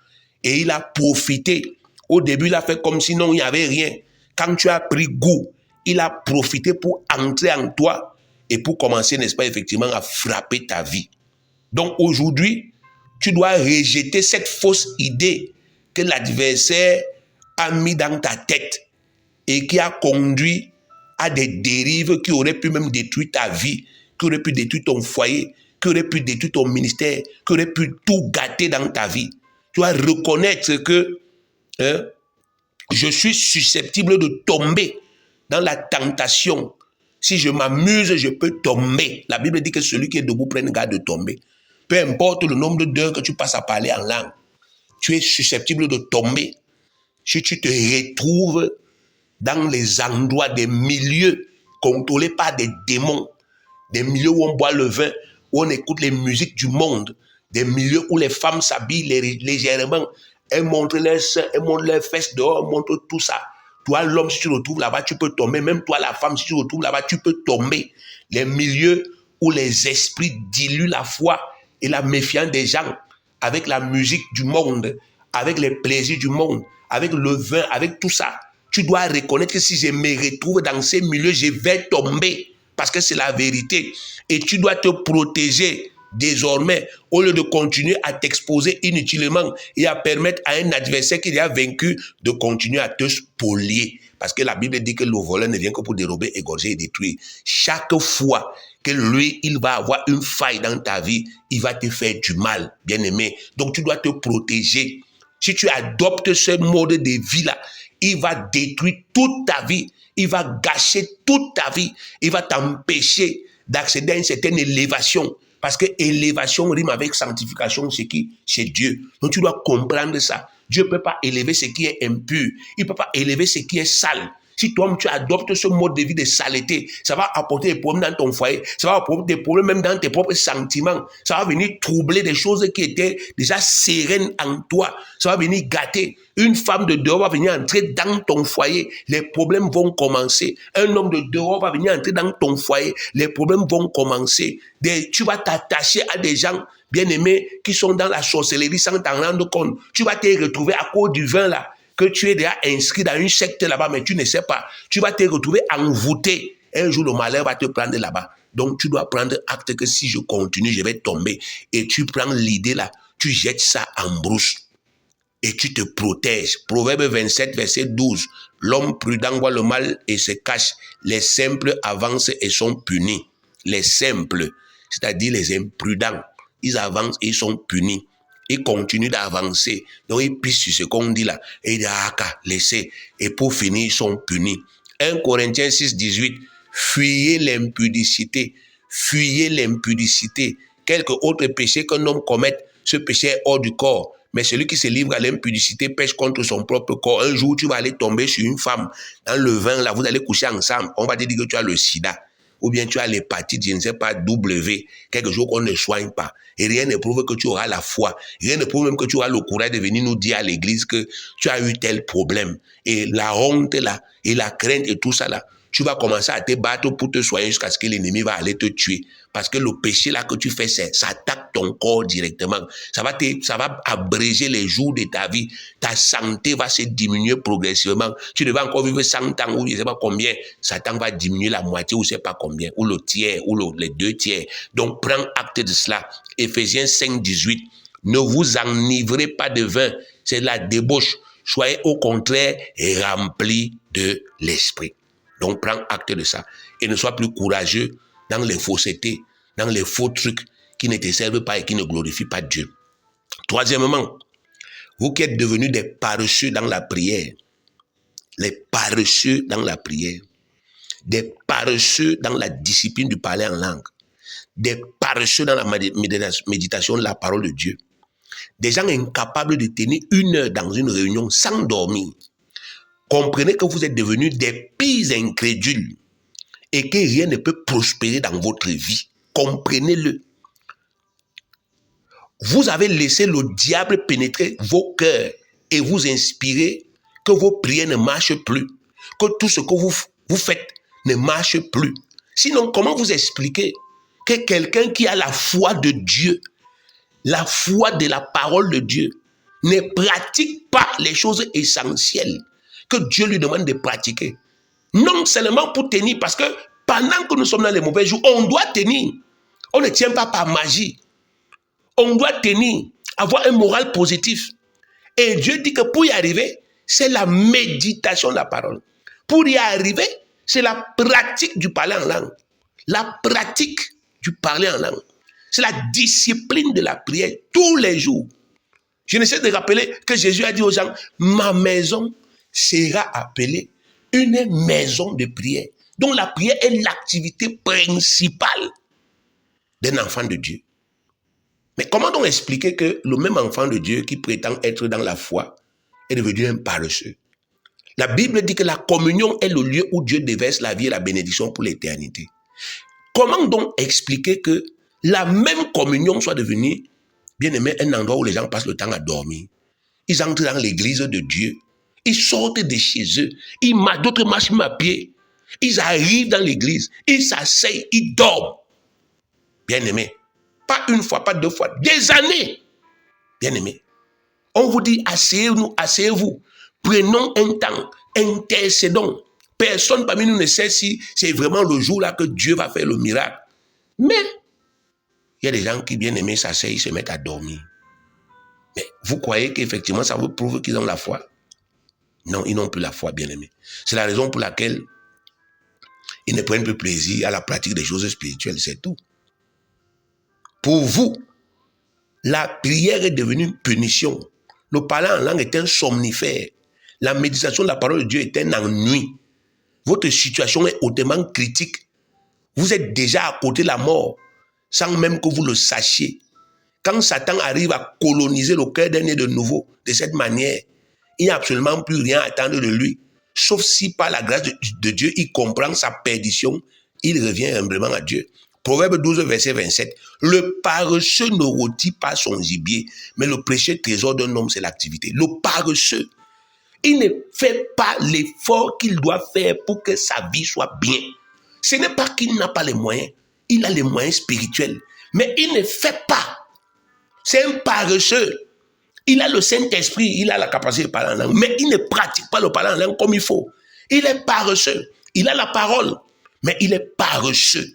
Et il a profité. Au début, il a fait comme si non, il n'y avait rien. Quand tu as pris goût, il a profité pour entrer en toi et pour commencer, n'est-ce pas, effectivement, à frapper ta vie. Donc aujourd'hui, tu dois rejeter cette fausse idée que l'adversaire a mis dans ta tête et qui a conduit à des dérives qui auraient pu même détruire ta vie, qui auraient pu détruire ton foyer, qui auraient pu détruire ton ministère, qui auraient pu tout gâter dans ta vie. Tu dois reconnaître que je suis susceptible de tomber dans la tentation. Si je m'amuse, je peux tomber. La Bible dit que celui qui est debout prenne garde de tomber. Peu importe le nombre d'heures que tu passes à parler en langue, tu es susceptible de tomber. Si tu te retrouves dans les endroits, des milieux contrôlés par des démons, des milieux où on boit le vin, où on écoute les musiques du monde, des milieux où les femmes s'habillent légèrement, elles montrent leurs seins, elles montrent leurs fesses dehors, elles montrent tout ça. Toi, l'homme, si tu te retrouves là-bas, tu peux tomber. Même toi, la femme, si tu te retrouves là-bas, tu peux tomber. Les milieux où les esprits diluent la foi et la méfiance des gens avec la musique du monde, avec les plaisirs du monde, avec le vin, avec tout ça. Tu dois reconnaître que si je me retrouve dans ces milieux, je vais tomber parce que c'est la vérité. Et tu dois te protéger désormais au lieu de continuer à t'exposer inutilement et à permettre à un adversaire qui a vaincu de continuer à te spolier. Parce que la Bible dit que le voleur ne vient que pour dérober, égorger et détruire. Chaque fois que lui, il va avoir une faille dans ta vie, il va te faire du mal, bien-aimé. Donc tu dois te protéger. Si tu adoptes ce mode de vie-là, il va détruire toute ta vie. Il va gâcher toute ta vie. Il va t'empêcher d'accéder à une certaine élévation. Parce que élévation rime avec sanctification, c'est Dieu. Donc tu dois comprendre ça. Dieu ne peut pas élever ce qui est impur. Il ne peut pas élever ce qui est sale. Si toi, tu adoptes ce mode de vie de saleté, ça va apporter des problèmes dans ton foyer, ça va apporter des problèmes même dans tes propres sentiments, ça va venir troubler des choses qui étaient déjà sereines en toi, ça va venir gâter. Une femme de dehors va venir entrer dans ton foyer, les problèmes vont commencer. Un homme de dehors va venir entrer dans ton foyer, les problèmes vont commencer. Tu vas t'attacher à des gens bien-aimés qui sont dans la sorcellerie sans t'en rendre compte. Tu vas te retrouver à cause du vin là, que tu es déjà inscrit dans une secte là-bas, mais tu ne sais pas. Tu vas te retrouver envoûté. Un jour, le malheur va te prendre là-bas. Donc, tu dois prendre acte que si je continue, je vais tomber. Et tu prends l'idée là, tu jettes ça en brousse. Et tu te protèges. Proverbe 27, verset 12. L'homme prudent voit le mal et se cache. Les simples avancent et sont punis. Les simples, c'est-à-dire les imprudents, ils avancent et ils sont punis. Ils continuent d'avancer. Donc, ils pissent sur ce qu'on dit là. Et ils disent, ah, laissez. Et pour finir, ils sont punis. 1 Corinthiens 6, 18. Fuyez l'impudicité. Fuyez l'impudicité. Quelque autre péché qu'un homme commette, ce péché est hors du corps. Mais celui qui se livre à l'impudicité pêche contre son propre corps. Un jour, tu vas aller tomber sur une femme. Dans le vin, là, vous allez coucher ensemble. On va te dire que tu as le sida. Ou bien tu as l'hépatite, je ne sais pas, W, quelque chose qu'on ne soigne pas. Et rien ne prouve que tu auras la foi. Rien ne prouve même que tu auras le courage de venir nous dire à l'église que tu as eu tel problème. Et la honte là, et la crainte et tout ça là, tu vas commencer à te battre pour te soigner jusqu'à ce que l'ennemi va aller te tuer. Parce que le péché là que tu fais, ça attaque ton corps directement. Ça va abréger les jours de ta vie. Ta santé va se diminuer progressivement. Tu devais encore vivre 100 ans ou je ne sais pas combien. Satan va diminuer la moitié ou je ne sais pas combien. Ou le tiers, ou les 2 tiers. Donc prends acte de cela. Éphésiens 5, 18. Ne vous enivrez pas de vin. C'est la débauche. Soyez au contraire remplis de l'esprit. Donc, prends acte de ça. Et ne sois plus courageux dans les faussetés, dans les faux trucs qui ne te servent pas et qui ne glorifient pas Dieu. Troisièmement, vous qui êtes devenus des paresseux dans la prière, les paresseux dans la prière, des paresseux dans la discipline du parler en langue, des paresseux dans la méditation de la parole de Dieu, des gens incapables de tenir 1 heure dans une réunion sans dormir. Comprenez que vous êtes devenus des pires incrédules et que rien ne peut prospérer dans votre vie. Comprenez-le. Vous avez laissé le diable pénétrer vos cœurs et vous inspirer que vos prières ne marchent plus, que tout ce que vous faites ne marche plus. Sinon, comment vous expliquez que quelqu'un qui a la foi de Dieu, la foi de la parole de Dieu, ne pratique pas les choses essentielles que Dieu lui demande de pratiquer? Non seulement pour tenir, parce que pendant que nous sommes dans les mauvais jours, on doit tenir. On ne tient pas par magie. On doit tenir, avoir un moral positif. Et Dieu dit que pour y arriver, c'est la méditation de la parole. Pour y arriver, c'est la pratique du parler en langue. La pratique du parler en langue. C'est la discipline de la prière tous les jours. Je ne sais de rappeler que Jésus a dit aux gens, ma maison sera appelée une maison de prière. Donc la prière est l'activité principale d'un enfant de Dieu. Mais comment donc expliquer que le même enfant de Dieu qui prétend être dans la foi est devenu un paresseux? La Bible dit que la communion est le lieu où Dieu déverse la vie et la bénédiction pour l'éternité. Comment donc expliquer que la même communion soit devenue, bien aimé, un endroit où les gens passent le temps à dormir? Ils entrent dans l'église de Dieu. Ils sortent de chez eux. D'autres marchent même à pied. Ils arrivent dans l'église. Ils s'asseyent. Ils dorment. Bien aimé. Pas une fois, pas deux fois. Des années. Bien aimé. On vous dit, asseyez-nous, asseyez-vous. Prenons un temps. Intercédons. Personne parmi nous ne sait si c'est vraiment le jour là que Dieu va faire le miracle. Mais il y a des gens qui, bien aimés, s'asseyent, se mettent à dormir. Mais vous croyez qu'effectivement, ça vous prouve qu'ils ont la foi? Non, ils n'ont plus la foi, bien aimés. C'est la raison pour laquelle ils ne prennent plus plaisir à la pratique des choses spirituelles, c'est tout. Pour vous, la prière est devenue une punition. Le parler en langue est un somnifère. La méditation de la parole de Dieu est un ennui. Votre situation est hautement critique. Vous êtes déjà à côté de la mort, sans même que vous le sachiez. Quand Satan arrive à coloniser le cœur d'un né de nouveau, de cette manière, il n'y a absolument plus rien à attendre de lui. Sauf si par la grâce de Dieu, il comprend sa perdition, il revient humblement à Dieu. Proverbe 12, verset 27. Le paresseux ne rôtit pas son gibier, mais le précieux trésor d'un homme, c'est l'activité. Le paresseux, il ne fait pas l'effort qu'il doit faire pour que sa vie soit bien. Ce n'est pas qu'il n'a pas les moyens. Il a les moyens spirituels, mais il ne fait pas. C'est un paresseux. Il a le Saint-Esprit, il a la capacité de parler en langue, mais il ne pratique pas le parler en langue comme il faut. Il est paresseux. Il a la parole, mais il est paresseux.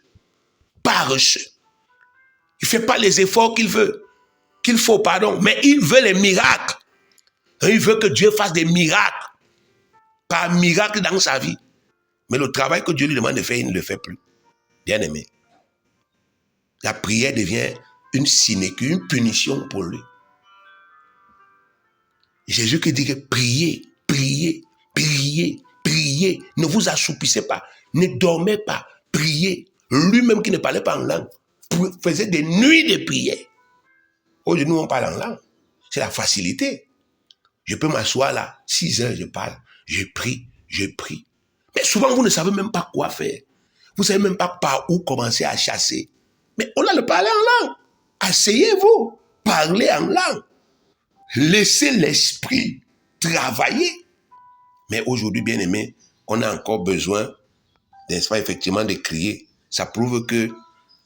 Paresseux. Il ne fait pas les efforts qu'il faut, mais il veut les miracles. Il veut que Dieu fasse des miracles. Par miracle dans sa vie. Mais le travail que Dieu lui demande de faire, il ne le fait plus. Bien aimé. La prière devient une sinécure, une punition pour lui. Jésus qui dit que priez, priez, priez, priez, ne vous assoupissez pas, ne dormez pas, priez. Lui-même qui ne parlait pas en langue, faisait des nuits de prière. Aujourd'hui, nous, on parle en langue. C'est la facilité. Je peux m'asseoir là, 6 heures, je parle, je prie, je prie. Mais souvent, vous ne savez même pas quoi faire. Vous ne savez même pas par où commencer à chasser. Mais on a le parler en langue. Asseyez-vous, parlez en langue. Laissez l'esprit travailler. Mais aujourd'hui, bien aimé, on a encore besoin, n'est-ce pas, effectivement, de crier. Ça prouve que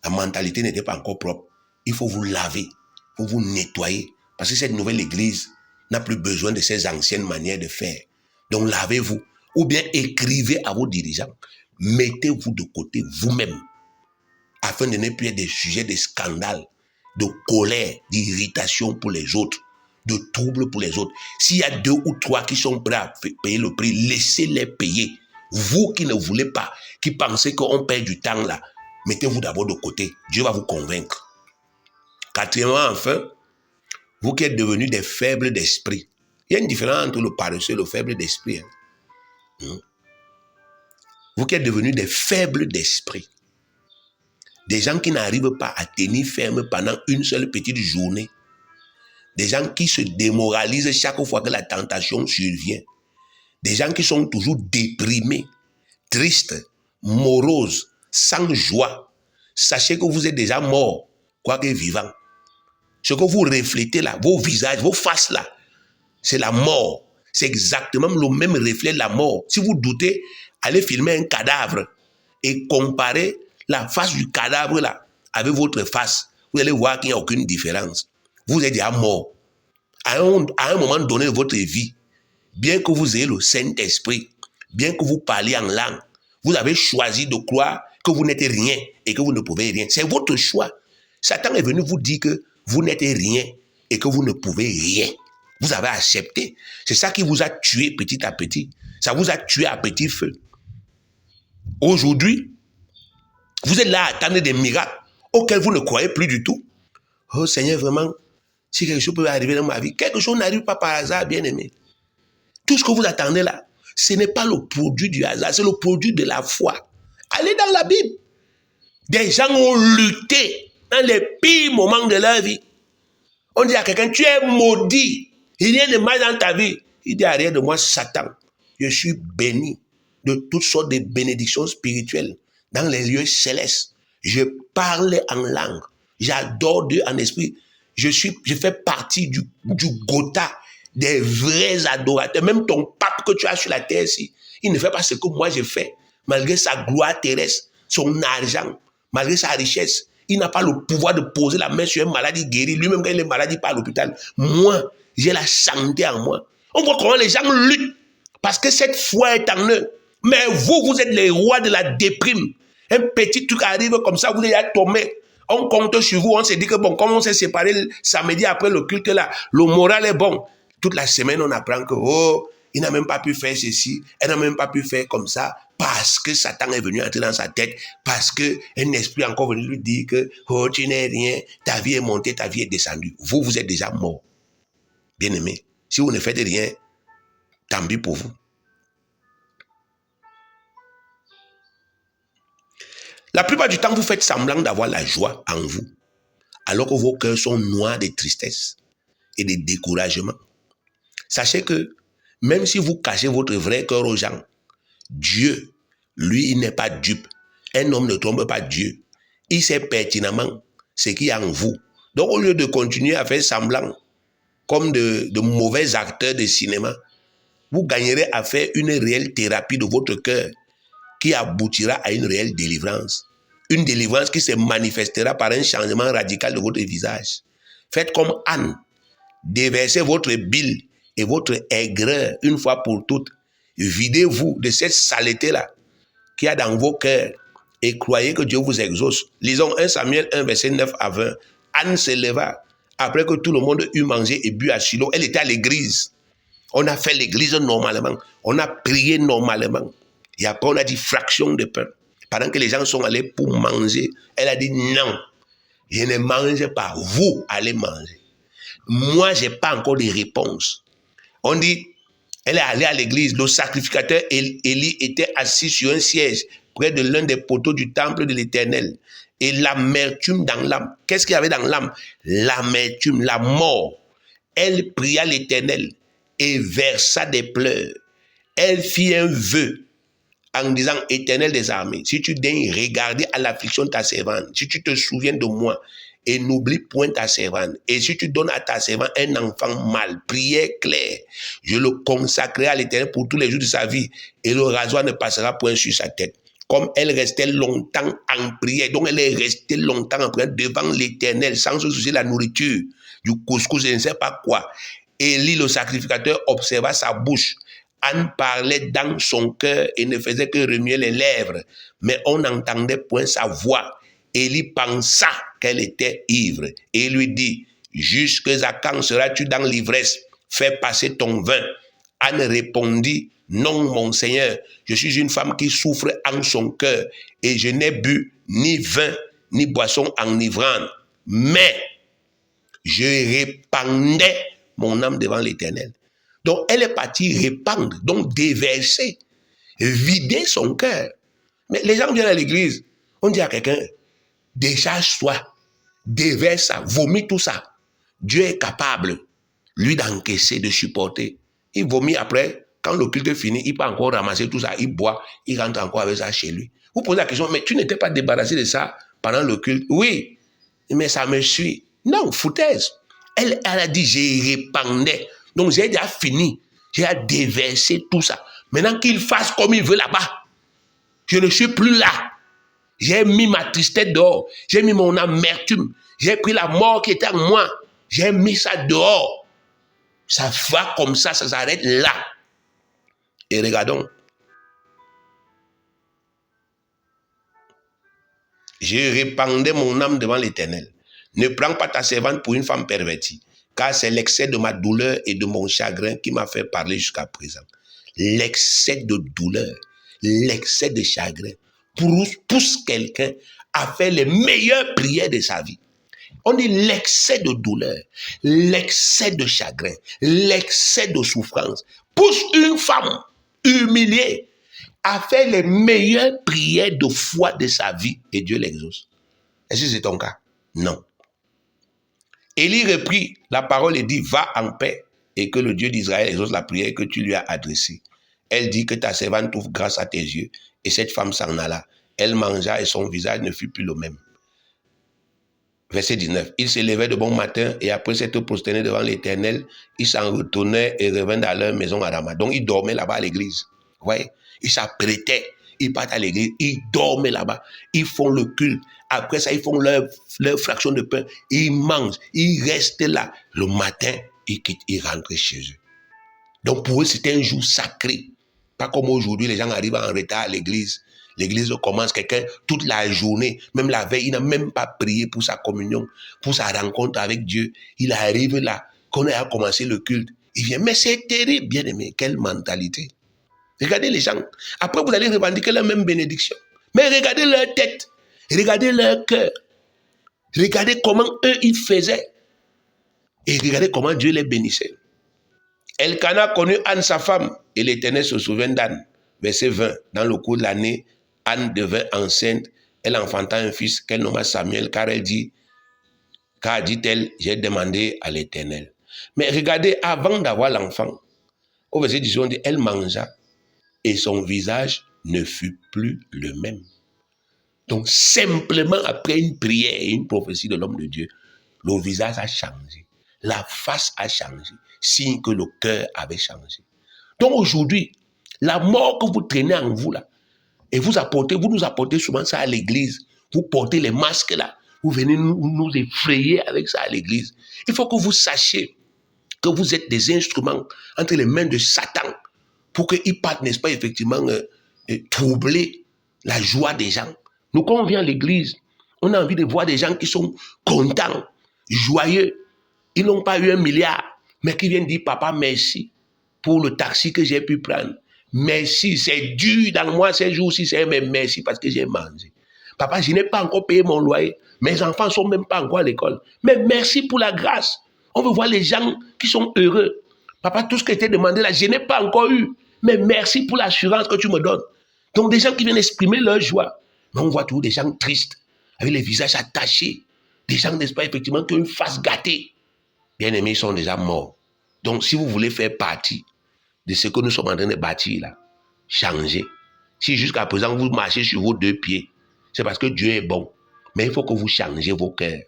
la mentalité n'était pas encore propre. Il faut vous laver, il faut vous nettoyer. Parce que cette nouvelle église n'a plus besoin de ces anciennes manières de faire. Donc, lavez-vous. Ou bien écrivez à vos dirigeants. Mettez-vous de côté vous-même. Afin de ne plus être des sujets de scandale, de colère, d'irritation pour les autres, de troubles pour les autres. S'il y a 2 ou 3 qui sont prêts à payer le prix, laissez-les payer. Vous qui ne voulez pas, qui pensez qu'on perd du temps là, mettez-vous d'abord de côté. Dieu va vous convaincre. Quatrièmement, enfin, vous qui êtes devenus des faibles d'esprit. Il y a une différence entre le paresseux et le faible d'esprit. Vous qui êtes devenus des faibles d'esprit. Des gens qui n'arrivent pas à tenir ferme pendant une seule petite journée. Des gens qui se démoralisent chaque fois que la tentation survient. Des gens qui sont toujours déprimés, tristes, moroses, sans joie. Sachez que vous êtes déjà morts, quoique vivants. Ce que vous reflétez là, vos visages, vos faces là, c'est la mort. C'est exactement le même reflet de la mort. Si vous doutez, allez filmer un cadavre et comparez la face du cadavre là avec votre face. Vous allez voir qu'il n'y a aucune différence. Vous êtes déjà mort. À un moment donné de votre vie, bien que vous ayez le Saint-Esprit, bien que vous parliez en langue, vous avez choisi de croire que vous n'êtes rien et que vous ne pouvez rien. C'est votre choix. Satan est venu vous dire que vous n'êtes rien et que vous ne pouvez rien. Vous avez accepté. C'est ça qui vous a tué petit à petit. Ça vous a tué à petit feu. Aujourd'hui, vous êtes là à attendre des miracles auxquels vous ne croyez plus du tout. Oh Seigneur, vraiment, si quelque chose peut arriver dans ma vie, quelque chose n'arrive pas par hasard, bien aimé. Tout ce que vous attendez là, ce n'est pas le produit du hasard, c'est le produit de la foi. Allez dans la Bible. Des gens ont lutté dans les pires moments de leur vie. On dit à quelqu'un, tu es maudit. Il n'y a rien de mal dans ta vie. Il dit, arrière de moi, Satan. Je suis béni de toutes sortes de bénédictions spirituelles dans les lieux célestes. Je parle en langue. J'adore Dieu en esprit. Je fais partie du Gotha, des vrais adorateurs. Même ton pape que tu as sur la terre ici, il ne fait pas ce que moi je fais. Malgré sa gloire terrestre, son argent, malgré sa richesse, il n'a pas le pouvoir de poser la main sur un malade guéri. Lui-même, quand il est malade, il part à l'hôpital. Moi, j'ai la santé en moi. On voit comment les gens luttent parce que cette foi est en eux. Mais vous êtes les rois de la déprime. Un petit truc arrive comme ça, vous êtes tombé. On compte sur vous, on se dit que bon, comme on s'est séparé le samedi après le culte là, le moral est bon. Toute la semaine, on apprend que, oh, il n'a même pas pu faire ceci, elle n'a même pas pu faire comme ça, parce que Satan est venu entrer dans sa tête, parce qu'un esprit encore venu lui dire que, oh, tu n'es rien, ta vie est montée, ta vie est descendue. Vous êtes déjà mort. Bien aimé, si vous ne faites rien, tant pis pour vous. La plupart du temps, vous faites semblant d'avoir la joie en vous, alors que vos cœurs sont noirs de tristesse et de découragement. Sachez que même si vous cachez votre vrai cœur aux gens, Dieu, lui, il n'est pas dupe. Un homme ne trompe pas Dieu. Il sait pertinemment ce qui est en vous. Donc, au lieu de continuer à faire semblant comme de mauvais acteurs de cinéma, vous gagnerez à faire une réelle thérapie de votre cœur qui aboutira à une réelle délivrance. Une délivrance qui se manifestera par un changement radical de votre visage. Faites comme Anne. Déversez votre bile et votre aigreur une fois pour toutes. Videz-vous de cette saleté-là qu'il y a dans vos cœurs et croyez que Dieu vous exauce. Lisons 1 Samuel 1, verset 9 à 20. Anne se leva après que tout le monde eut mangé et bu à Shiloh. Elle était à l'église. On a fait l'église normalement. On a prié normalement. Et après, on a dit fraction de pain. Pendant que les gens sont allés pour manger, elle a dit non. Je ne mange pas, vous allez manger. Moi, je n'ai pas encore de réponse. On dit, elle est allée à l'église, le sacrificateur Élie était assis sur un siège près de l'un des poteaux du temple de l'Éternel. Et l'amertume dans l'âme. Qu'est-ce qu'il y avait dans l'âme? L'amertume, la mort. Elle pria l'Éternel et versa des pleurs. Elle fit un vœu en disant, Éternel des armées, si tu daignes regarder à l'affliction de ta servante, si tu te souviens de moi, et n'oublie point ta servante, et si tu donnes à ta servante un enfant mâle, prière claire, je le consacrerai à l'Éternel pour tous les jours de sa vie, et le rasoir ne passera point sur sa tête. Comme elle restait longtemps en prière, donc elle est restée longtemps en prière devant l'Éternel, sans se soucier de la nourriture, du couscous, je ne sais pas quoi. Élie, le sacrificateur, observa sa bouche. Anne parlait dans son cœur et ne faisait que remuer les lèvres, mais on n'entendait point sa voix. Élie pensa qu'elle était ivre et lui dit, jusque à quand seras-tu dans l'ivresse? Fais passer ton vin. Anne répondit, non, mon Seigneur, je suis une femme qui souffre en son cœur et je n'ai bu ni vin ni boisson enivrante, mais je répandais mon âme devant l'Éternel. Donc, elle est partie répandre, donc déverser, vider son cœur. Mais les gens viennent à l'église, on dit à quelqu'un, décharge-toi, déverse ça, vomis tout ça. Dieu est capable, lui, d'encaisser, de supporter. Il vomit après, quand le culte est fini, il peut encore ramasser tout ça, il boit, il rentre encore avec ça chez lui. Vous posez la question, mais tu n'étais pas débarrassé de ça pendant le culte? Oui, mais ça me suit. Non, foutaise. Elle a dit, j'ai répandé. Donc j'ai déjà fini. J'ai déversé tout ça. Maintenant qu'il fasse comme il veut là-bas. Je ne suis plus là. J'ai mis ma tristesse dehors. J'ai mis mon amertume. J'ai pris la mort qui était en moi. J'ai mis ça dehors. Ça va comme ça s'arrête là. Et regardons. Je répandais mon âme devant l'Éternel. Ne prends pas ta servante pour une femme pervertie, car c'est l'excès de ma douleur et de mon chagrin qui m'a fait parler jusqu'à présent. L'excès de douleur, l'excès de chagrin pousse quelqu'un à faire les meilleures prières de sa vie. On dit l'excès de douleur, l'excès de chagrin, l'excès de souffrance pousse une femme humiliée à faire les meilleures prières de foi de sa vie et Dieu l'exauce. Est-ce que c'est ton cas? Non. Élie reprit la parole et dit, va en paix et que le Dieu d'Israël exauce la prière que tu lui as adressée. Elle dit que ta servante trouve grâce à tes yeux. Et cette femme s'en alla. Elle mangea et son visage ne fut plus le même. Verset 19. Il s'élevait de bon matin et après s'être prosterné devant l'Éternel, ils s'en retournaient et revenaient à leur maison à Rama. Donc ils dormaient là-bas à l'église. Vous voyez? Ils s'apprêtaient. Ils partent à l'église. Ils dorment là-bas. Ils font le culte. Après ça, ils font leur fraction de pain. Ils mangent. Ils restent là. Le matin, ils quittent. Ils rentrent chez eux. Donc pour eux, c'était un jour sacré. Pas comme aujourd'hui, les gens arrivent en retard à l'église. L'église commence, quelqu'un, toute la journée, même la veille, il n'a même pas prié pour sa communion, pour sa rencontre avec Dieu. Il arrive là, quand on a commencé le culte. Il vient, mais c'est terrible, bien aimé. Quelle mentalité. Regardez les gens. Après, vous allez revendiquer la même bénédiction. Mais regardez leur tête. Regardez leur cœur. Regardez comment eux, ils faisaient. Et regardez comment Dieu les bénissait. Elkana connut Anne, sa femme, et l'Éternel se souvient d'Anne. Verset 20. Dans le cours de l'année, Anne devint enceinte. Elle enfanta un fils qu'elle nomma Samuel, car dit-elle, j'ai demandé à l'Éternel. Mais regardez, avant d'avoir l'enfant, au verset 18, on dit, elle mangea et son visage ne fut plus le même. Donc, simplement après une prière et une prophétie de l'homme de Dieu, le visage a changé, la face a changé, signe que le cœur avait changé. Donc aujourd'hui, la mort que vous traînez en vous là, et vous nous apportez souvent ça à l'église, vous portez les masques là, vous venez nous effrayer avec ça à l'église. Il faut que vous sachiez que vous êtes des instruments entre les mains de Satan pour qu'il parte, n'est-ce pas, effectivement, troubler la joie des gens. Nous, quand on vient à l'église, on a envie de voir des gens qui sont contents, joyeux. Ils n'ont pas eu 1 milliard, mais qui viennent dire, papa, merci pour le taxi que j'ai pu prendre. Merci, c'est dur dans moi ces jours-ci, mais merci parce que j'ai mangé. Papa, je n'ai pas encore payé mon loyer, Mes enfants ne sont même pas encore à l'école. Mais merci pour la grâce. On veut voir les gens qui sont heureux. Papa, tout ce qui était demandé là, je n'ai pas encore eu. Mais merci pour l'assurance que tu me donnes. Donc, des gens qui viennent exprimer leur joie. Mais on voit toujours des gens tristes, avec les visages attachés. Des gens, n'est-ce pas, effectivement, qui ont une face gâtée. Bien-aimés, ils sont déjà morts. Donc, si vous voulez faire partie de ce que nous sommes en train de bâtir là, changez. Si jusqu'à présent, vous marchez sur vos deux pieds, c'est parce que Dieu est bon. Mais il faut que vous changez vos cœurs.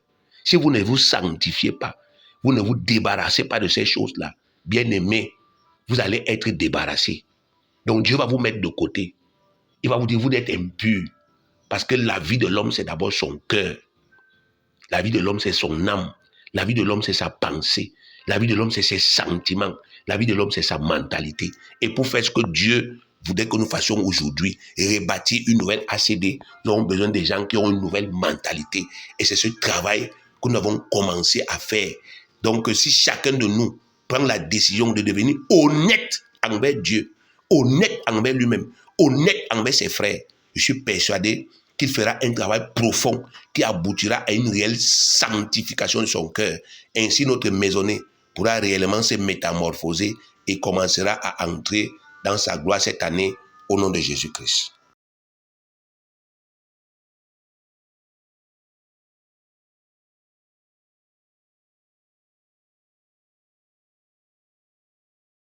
Si vous ne vous sanctifiez pas, vous ne vous débarrassez pas de ces choses-là, bien-aimés, vous allez être débarrassés. Donc Dieu va vous mettre de côté. Il va vous dire, vous êtes impurs. Parce que la vie de l'homme, c'est d'abord son cœur. La vie de l'homme, c'est son âme. La vie de l'homme, c'est sa pensée. La vie de l'homme, c'est ses sentiments. La vie de l'homme, c'est sa mentalité. Et pour faire ce que Dieu voudrait que nous fassions aujourd'hui, rebâtir une nouvelle ACD, nous avons besoin des gens qui ont une nouvelle mentalité. Et c'est ce travail que nous avons commencé à faire. Donc, si chacun de nous prend la décision de devenir honnête envers Dieu, honnête envers lui-même, honnête envers ses frères, je suis persuadé qu'il fera un travail profond qui aboutira à une réelle sanctification de son cœur. Ainsi, notre maisonnée pourra réellement se métamorphoser et commencera à entrer dans sa gloire cette année au nom de Jésus-Christ.